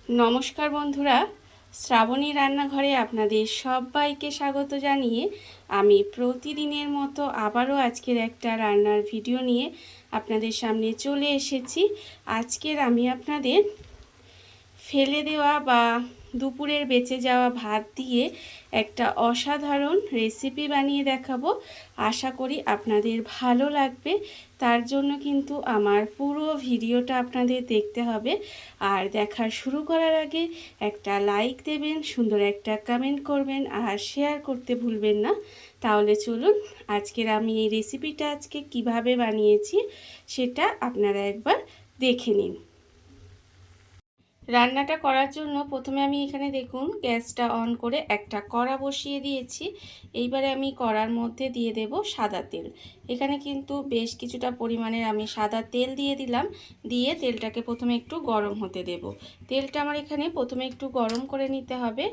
নমস্কার বন্ধুরা, শ্রাবণী রান্নাঘরে আপনাদের সবাইকে স্বাগত জানিয়ে আমি প্রতিদিনের মতো আবারও আজকের একটা রান্নার ভিডিও নিয়ে আপনাদের সামনে চলে এসেছি। আজকের আমি আপনাদের ফেলে দেওয়া বা দুপুরের বেঁচে যাওয়া ভাত দিয়ে একটা অসাধারণ রেসিপি বানিয়ে দেখাবো। আশা করি আপনাদের ভালো লাগবে। তার জন্য কিন্তু আমার পুরো ভিডিওটা আপনাদের দেখতে হবে। আর দেখা শুরু করার আগে একটা লাইক দেবেন, সুন্দর একটা কমেন্ট করবেন আর শেয়ার করতে ভুলবেন না। তাহলে চলুন আজকের আমি এই রেসিপিটা আজকে কিভাবে বানিয়েছি সেটা আপনারা একবার দেখে নিন। রান্নাটা করার জন্য প্রথমে আমি এখানে দেখুন গ্যাসটা অন করে একটা কড়া বসিয়ে দিয়েছি। এইবারে আমি কড়ার মধ্যে দিয়ে দেব সাদা তেল। এখানে কিন্তু বেশ কিছুটা পরিমাণের আমি সাদা তেল দিয়ে দিলাম। দিয়ে তেলটাকে প্রথমে একটু গরম হতে দেব। তেলটা আমার এখানে প্রথমে একটু গরম করে নিতে হবে।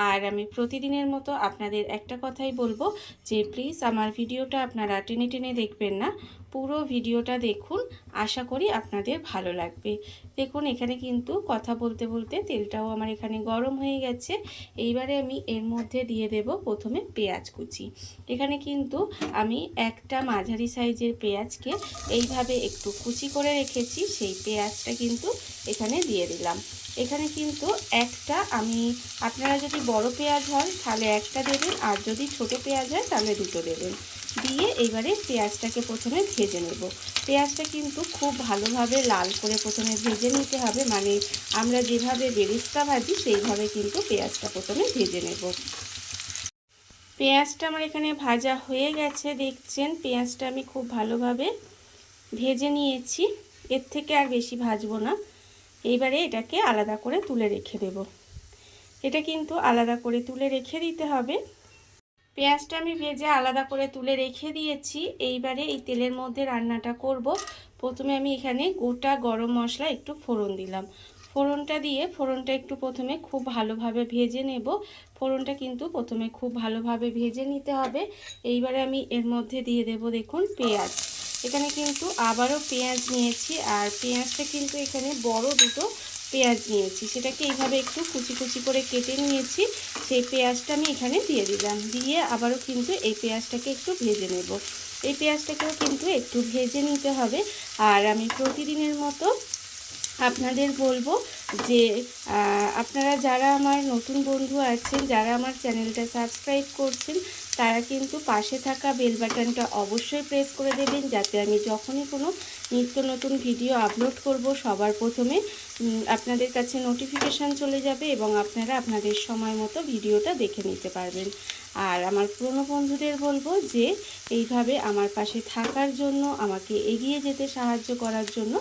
আর আমি প্রতিদিনের মতো আপনাদের একটা কথাই বলবো যে প্লিজ আমার ভিডিওটা আপনারা টেনে টেনে দেখবেন না, পুরো ভিডিওটা দেখুন। আশা করি আপনাদের ভালো লাগবে। দেখুন এখানে কিন্তু কথা বলতে বলতে তেলটাও আমার এখানে গরম হয়ে গেছে। এইবারে আমি এর মধ্যে দিয়ে দেব প্রথমে পেঁয়াজ কুচি। এখানে কিন্তু আমি একটা মাঝারি সাইজের পেঁয়াজকে এইভাবে একটু কুচি করে রেখেছি, সেই পেঁয়াজটা কিন্তু এখানে দিয়ে দিলাম। এখানে কিন্তু আপনারা যদি বড় পেঁয়াজ হয় তাহলে একটা দেবেন, আর যদি ছোট পেঁয়াজ হয় তাহলে দুটো দেবেন। দিয়ে এবারে পেঁয়াজটাকে প্রথমে ভেজে নেব। পেঁয়াজটা কিন্তু খুব ভালোভাবে লাল করে প্রথমে ভেজে নিতে হবে, মানে আমরা যেভাবে বেরেস্তা ভাজি সেইভাবে কিন্তু পেঁয়াজটা প্রথমে ভেজে নেব। পেঁয়াজটা আমার এখানে ভাজা হয়ে গেছে, দেখছেন পেঁয়াজটা আমি খুব ভালোভাবে ভেজে নিয়েছি। এর থেকে আর বেশি ভাজবো না। এইবারে এটাকে আলাদা করে তুলে রেখে দেব। এটা কিন্তু আলাদা করে তুলে রেখে দিতে হবে। পেঁয়াজটা আমি ভেজে আলাদা করে তুলে রেখে দিয়েছি। এইবারে এই তেলের মধ্যে রান্নাটা করব। প্রথমে আমি এখানে গোটা গরম মশলা একটু ফোড়ন দিলাম। ফোড়নটা দিয়ে ফোড়নটা একটু প্রথমে খুব ভালোভাবে ভেজে নেব। ফোড়নটা কিন্তু প্রথমে খুব ভালোভাবে ভেজে নিতে হবে। এইবারে আমি এর মধ্যে দিয়ে দেব দেখুন পেঁয়াজ। এখানে কিন্তু আবারও পেঁয়াজ নিয়েছি, আর পেঁয়াজটা কিন্তু এখানে বড় দুটো পেঁয়াজ নিয়েছি, সেটাকে এইভাবে একটু কুচি কুচি করে কেটে নিয়েছি। সেই পেঁয়াজটা আমি এখানে দিয়ে দিলাম। দিয়ে আবারও কিন্তু এই পেঁয়াজটাকে একটু ভেজে নেব। এই পেঁয়াজটাকেও কিন্তু একটু ভেজে নিতে হবে। আর আমি প্রতিদিনের মতো আপনাদের বলবো যে আপনারা যারা আমার নতুন বন্ধু আছেন, যারা আমার চ্যানেলটা সাবস্ক্রাইব করছেন, তারা কিন্তু পাশে থাকা বেল বাটনটা অবশ্যই প্রেস করে দেবেন, যাতে আমি যখনই কোনো নিত্য নতুন ভিডিও আপলোড করব সবার প্রথমে আপনাদের কাছে নোটিফিকেশান চলে যাবে এবং আপনারা আপনাদের সময় মতো ভিডিওটা দেখে নিতে পারবেন। আর আমার পুরনো বন্ধুদের বলবো যে এইভাবে আমার পাশে থাকার জন্য, আমাকে এগিয়ে যেতে সাহায্য করার জন্য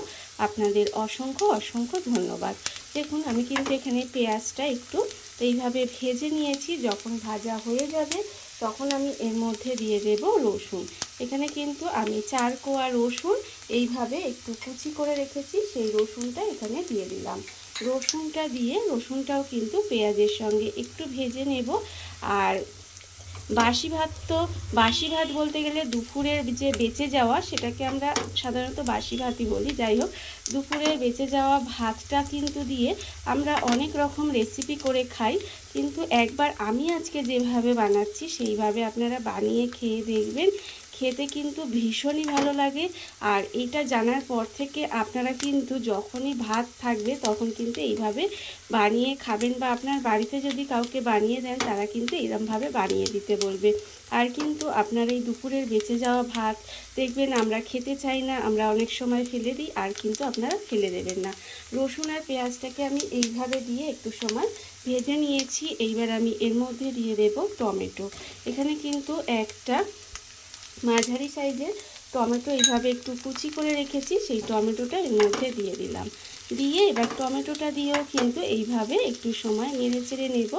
আপনাদের অসংখ্য অসংখ্য ধন্যবাদ। দেখুন আমি কিন্তু এখানে পেঁয়াজটা একটু এইভাবে ভেজে নিয়েছি। যখন ভাজা হয়ে যাবে তখন আমি এর মধ্যে দিয়ে দেব রসুন। এখানে কিন্তু আমি 4 কোয়া রসুন এইভাবে একটু কুচি করে রেখেছি, সেই রসুনটা এখানে দিয়ে দিলাম। রসুনটা দিয়ে রসুনটাও কিন্তু পেঁয়াজের সঙ্গে একটু ভেজে নেব। আর বাসি ভাত বলতে গেলে দুপুরের যে বেঁচে যাওয়া, সেটাকে আমরা সাধারণত বাসি ভাতই বলি। যাই হোক, দুপুরের বেঁচে যাওয়া ভাতটা কিন্তু দিয়ে আমরা অনেক রকম রেসিপি করে খাই, কিন্তু একবার আমি আজকে যেভাবে বানাচ্ছি সেইভাবে আপনারা বানিয়ে খেয়ে দেখবেন। খেতে কিন্তু ভীষণই ভালো লাগে। আর এটা জানার পর থেকে আপনারা কিন্তু যখনই ভাত থাকবে তখন কিন্তু এইভাবে বানিয়ে খাবেন, বা আপনার বাড়িতে যদি কাউকে বানিয়ে দেন তারা কিন্তু এরমভাবে বানিয়ে দিতে বলবে। আর কিন্তু আপনার এই দুপুরের বেঁচে যাওয়া ভাত দেখবেন আমরা খেতে চাই না, আমরা অনেক সময় ফেলে দিই, আর কিন্তু আপনারা ফেলে দেবেন না। রসুন আর পেঁয়াজটাকে আমি এইভাবে দিয়ে একটু সময় ভেজে নিয়েছি। এইবার আমি এর মধ্যে দিয়ে দেব টমেটো। এখানে কিন্তু একটা মাঝারি সাইজের টমেটো এইভাবে একটু কুচি করে রেখেছি, সেই টমেটোটা এর মধ্যে দিয়ে দিলাম। দিয়ে এবার টমেটোটা দিয়েও কিন্তু এইভাবে একটু সময় নেড়ে চেড়ে নেব।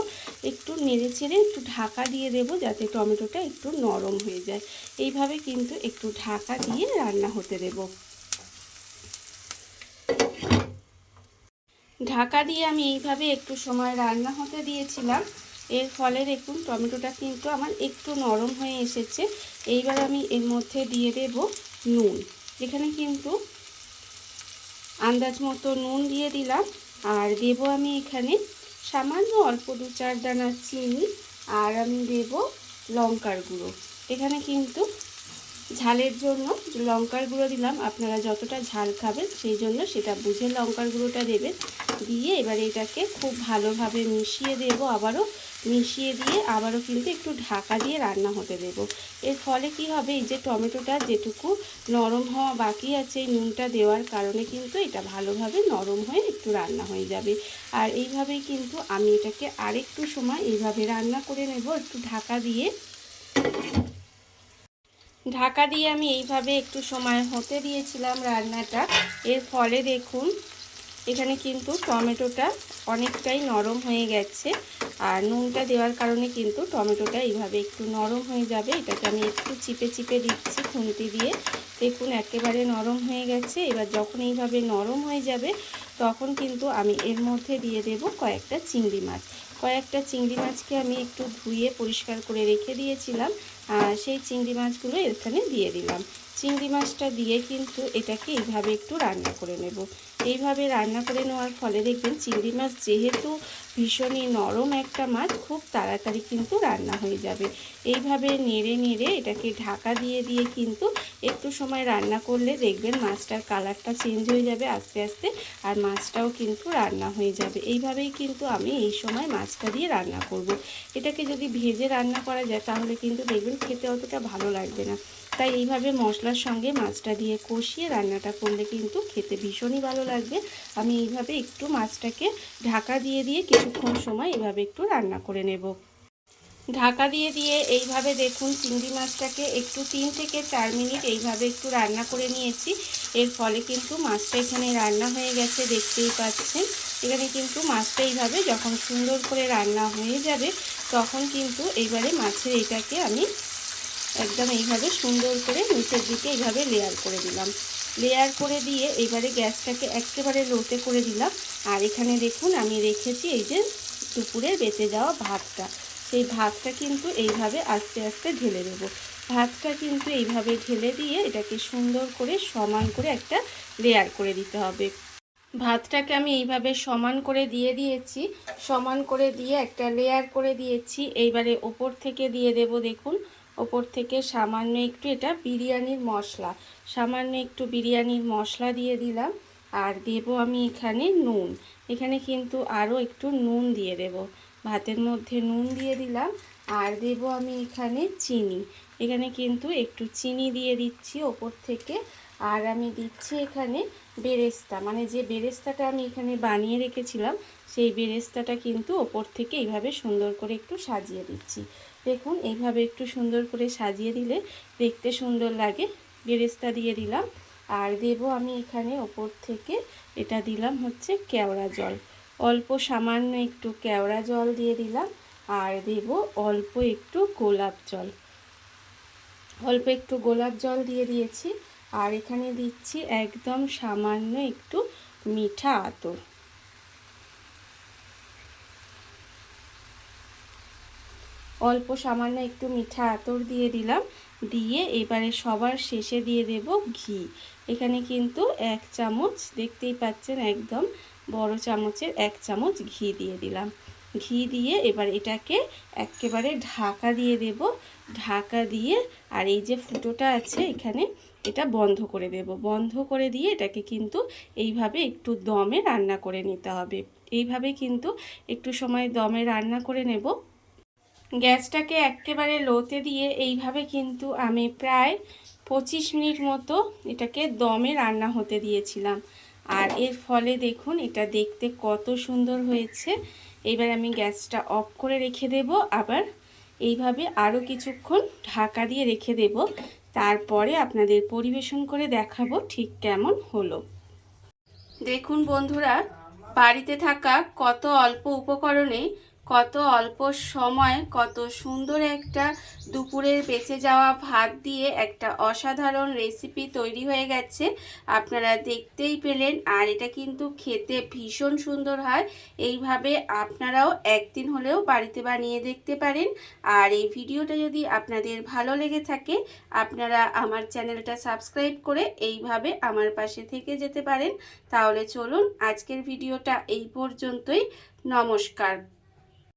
একটু নেড়ে চেড়ে একটু ঢাকা দিয়ে দেব, যাতে টমেটোটা একটু নরম হয়ে যায়। এইভাবে কিন্তু একটু ঢাকা দিয়ে রান্না হতে দেব। ঢাকা দিয়ে আমি এইভাবে একটু সময় রান্না হতে দিয়েছিলাম। এর ফলে দেখুন টমেটোটা কিন্তু আমার একটু নরম হয়ে এসেছে। এইবার আমি এর মধ্যে দিয়ে দেব নুন। এখানে কিন্তু আন্দাজ মতো নুন দিয়ে দিলাম। আর দেব আমি এখানে সামান্য অল্প 2-4 দানা চিনি, আর আমি দেব লঙ্কার গুঁড়ো। এখানে কিন্তু ঝালের জন্য লঙ্কার গুঁড়ো দিলাম, আপনারা যতটা ঝাল খাবেন সেই জন্য সেটা বুঝে লঙ্কার গুঁড়োটা দেবেন। দিয়ে এবারে এটাকে খুব ভালোভাবে মিশিয়ে দেব, আবারও মিশিয়ে দিয়ে আবারও কিন্তু একটু ঢাকা দিয়ে রান্না হতে দেব। এর ফলে কি হবে, এই যে টমেটোটা যেটুকু নরম হওয়া বাকি আছে এই নুনটা দেওয়ার কারণে কিন্তু এটা ভালোভাবে নরম হয়ে একটু রান্না হয়ে যাবে। আর এইভাবেই কিন্তু আমি এটাকে আরেকটু সময় এইভাবে রান্না করে নেব, একটু ঢাকা দিয়ে। ঢাকা দিয়ে আমি এইভাবে একটু সময় হতে দিয়েছিলাম রান্নাটা। এর ফলে দেখুন এখানে কিন্তু টমেটোটা অনেকটাই নরম হয়ে গেছে, আর নুনটা দেওয়ার কারণে কিন্তু টমেটোটা এইভাবে একটু নরম হয়ে যাবে। এটাকে আমি একটু চিপে চিপে দিচ্ছি খুন্তি দিয়ে। দেখুন একেবারে নরম হয়ে গেছে। এবার যখন এইভাবে নরম হয়ে যাবে তখন কিন্তু আমি এর মধ্যে দিয়ে দেব কয়েকটা চিংড়ি মাছ। কয়েকটা চিংড়ি মাছকে আমি একটু ধুয়ে পরিষ্কার করে রেখে দিয়েছিলাম, সেই চিংড়ি মাছগুলো এখানে দিয়ে দিলাম। চিংড়ি মাছটা দিয়ে কিন্তু এটাকে এইভাবে একটু রান্না করে নেব। এইভাবে রান্না করে নেওয়ার ফলে দেখবেন চিংড়ি মাছ যেহেতু ভীষণই নরম একটা মাছ, খুব তাড়াতাড়ি কিন্তু রান্না হয়ে যাবে। এইভাবে নেড়ে নেড়ে এটাকে ঢাকা দিয়ে দিয়ে কিন্তু একটু সময় রান্না করলে দেখবেন মাছটার কালারটা চেঞ্জ হয়ে যাবে আস্তে আস্তে, আর মাছটাও কিন্তু রান্না হয়ে যাবে। এইভাবেই কিন্তু আমি এই সময় মাছটা দিয়ে রান্না করব। এটাকে যদি ভেজে রান্না করা যায় তাহলে কিন্তু দেখবেন খেতে অতটা ভালো লাগবে না। তাই এইভাবে মশলার সঙ্গে মাছটা দিয়ে কষিয়ে রান্নাটা করলে কিন্তু খেতে ভীষণই ভালো লাগবে। আমি এইভাবে একটু মাছটাকে ঢাকা দিয়ে দিয়ে কিছুক্ষণ সময় এভাবে একটু রান্না করে নেব। ঢাকা দিয়ে দিয়ে এইভাবে দেখুন চিংড়ি মাছটাকে একটু 3 থেকে 4 মিনিট এইভাবে একটু রান্না করে নিয়েছি। এর ফলে কিন্তু মাছটা এখানে রান্না হয়ে গেছে, দেখতেই পাচ্ছেন। এখানে কিন্তু মাছটা এইভাবে যখন সুন্দর করে রান্না হয়ে যাবে তখন কিন্তু এইবারে মাছের এটাকে আমি একদম এইভাবে সুন্দর করে নিচের দিকে এইভাবে লেয়ার করে দিলাম। লেয়ার করে দিয়ে এইবারে গ্যাসটাকে একেবারে লোতে করে দিলাম। আর এখানে দেখুন আমি রেখেছি এই যে দুপুরের বেঁচে যাওয়া ভাতটা, সেই ভাতটা কিন্তু এইভাবে আস্তে আস্তে ঢেলে দেব। ভাতটা কিন্তু এইভাবে ঢেলে দিয়ে এটাকে সুন্দর করে সমান করে একটা লেয়ার করে দিতে হবে। ভাতটাকে আমি এইভাবে সমান করে দিয়ে দিয়েছি, সমান করে দিয়ে একটা লেয়ার করে দিয়েছি। এইবারে ওপর থেকে দিয়ে দেব, দেখুন ওপর থেকে সামান্য একটু, এটা বিরিয়ানির মশলা, সামান্য একটু বিরিয়ানির মশলা দিয়ে দিলাম। আর দেব আমি এখানে নুন, এখানে কিন্তু আরও একটু নুন দিয়ে দেব। ভাতের মধ্যে নুন দিয়ে দিলাম। আর দেব আমি এখানে চিনি, এখানে কিন্তু একটু চিনি দিয়ে দিচ্ছি ওপর থেকে। আর আমি দিচ্ছি এখানে বেরেস্তা, মানে যে বেরেস্তাটা আমি এখানে বানিয়ে রেখেছিলাম সেই বেরেস্তাটা কিন্তু ওপর থেকে এইভাবে সুন্দর করে একটু সাজিয়ে দিচ্ছি। দেখুন এইভাবে একটু সুন্দর করে সাজিয়ে দিলে দেখতে সুন্দর লাগে। বেরেস্তা দিয়ে দিলাম। আর দেব আমি এখানে ওপর থেকে এটা দিলাম হচ্ছে কেওড়া জল, অল্প সামান্য একটু কেওড়া জল দিয়ে দিলাম। আর দেব অল্প একটু গোলাপ জল, অল্প একটু গোলাপ জল দিয়ে দিয়েছি। আর এখানে দিচ্ছি একদম সামান্য একটু মিঠা আতর, অল্প সামান্য একটু মিঠা আতর দিয়ে দিলাম। দিয়ে এবারে সবার শেষে দিয়ে দেব ঘি। এখানে কিন্তু 1 চামচ, দেখতেই পাচ্ছেন একদম বড় চামচের 1 চামচ ঘি দিয়ে দিলাম। ঘি দিয়ে এবার এটাকে একেবারে ঢাকা দিয়ে দেব। ঢাকা দিয়ে আর এই যে ফুটোটা আছে এখানে এটা বন্ধ করে দেব। বন্ধ করে দিয়ে এটাকে কিন্তু এইভাবে একটু দমে রান্না করে নিতে হবে। এইভাবে কিন্তু একটু সময় দমে রান্না করে নেব। গ্যাসটাকে একেবারে লোতে দিয়ে এইভাবে কিন্তু আমি প্রায় 25 মিনিট মতো এটাকে দমে রান্না হতে দিয়েছিলাম। আর এর ফলে দেখুন এটা দেখতে কত সুন্দর হয়েছে। এবার আমি গ্যাসটা অফ করে রেখে দেব। আবার এইভাবে আরও কিছুক্ষণ ঢাকা দিয়ে রেখে দেব। তারপরে আপনাদের পরিবেশন করে দেখাবো ঠিক কেমন হলো। দেখুন বন্ধুরা, বাড়িতে থাকা কত অল্প উপকরণে কত অল্প সময় কত সুন্দর একটা দুপুরের বেঁচে যাওয়া ভাত দিয়ে একটা অসাধারণ রেসিপি তৈরি হয়ে গেছে। আপনারা দেখতেই পেলেন। আর এটা কিন্তু খেতে ভীষণ সুন্দর হয়। এইভাবে আপনারাও একদিন হলেও বাড়িতে বানিয়ে দেখতে পারেন। আর এই ভিডিওটা যদি আপনাদের ভালো লেগে থাকে, আপনারা আমার চ্যানেলটা সাবস্ক্রাইব করে এইভাবে আমার পাশে থেকে যেতে পারেন। তাহলে চলুন আজকের ভিডিওটা এই পর্যন্তই। নমস্কার।